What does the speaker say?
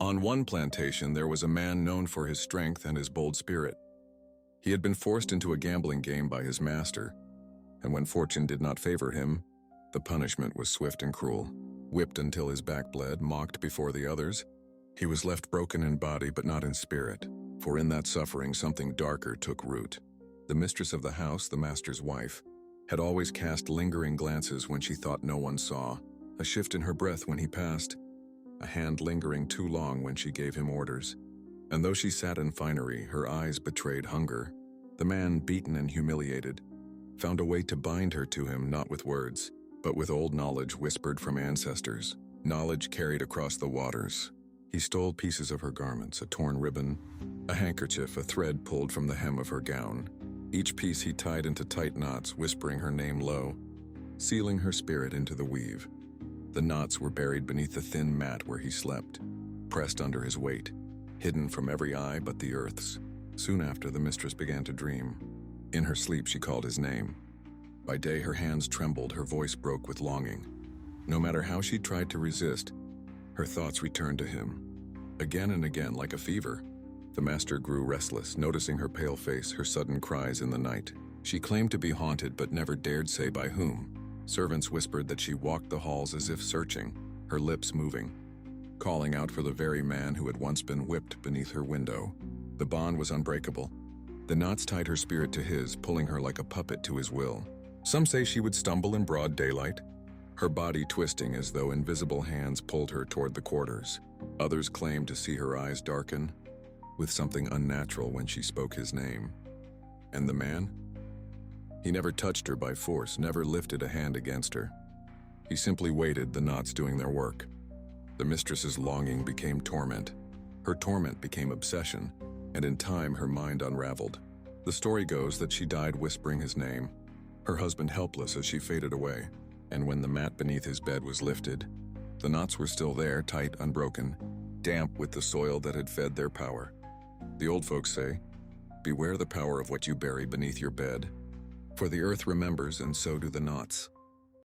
On one plantation, there was a man known for his strength and his bold spirit. He had been forced into a gambling game by his master, and when fortune did not favor him, the punishment was swift and cruel. Whipped until his back bled, mocked before the others, he was left broken in body but not in spirit, for in that suffering something darker took root. The mistress of the house, the master's wife, had always cast lingering glances when she thought no one saw, a shift in her breath when he passed, a hand lingering too long when she gave him orders. And though she sat in finery, her eyes betrayed hunger. The man, beaten and humiliated, found a way to bind her to him not with words, but with old knowledge whispered from ancestors, knowledge carried across the waters. He stole pieces of her garments, a torn ribbon, a handkerchief, a thread pulled from the hem of her gown. Each piece he tied into tight knots, whispering her name low, sealing her spirit into the weave. The knots were buried beneath the thin mat where he slept, pressed under his weight, hidden from every eye but the earth's. Soon after, the mistress began to dream. In her sleep, she called his name. By day, her hands trembled, her voice broke with longing. No matter how she tried to resist, her thoughts returned to him. Again and again, like a fever, the master grew restless, noticing her pale face, her sudden cries in the night. She claimed to be haunted, but never dared say by whom. Servants whispered that she walked the halls as if searching, her lips moving, calling out for the very man who had once been whipped beneath her window. The bond was unbreakable. The knots tied her spirit to his, pulling her like a puppet to his will. Some say she would stumble in broad daylight, her body twisting as though invisible hands pulled her toward the quarters. Others claimed to see her eyes darken with something unnatural when she spoke his name. And the man? He never touched her by force, never lifted a hand against her. He simply waited, the knots doing their work. The mistress's longing became torment. Her torment became obsession, and in time her mind unraveled. The story goes that she died whispering his name, her husband helpless as she faded away. And when the mat beneath his bed was lifted, the knots were still there, tight, unbroken, damp with the soil that had fed their power. The old folks say, "Beware the power of what you bury beneath your bed, for the earth remembers and so do the knots."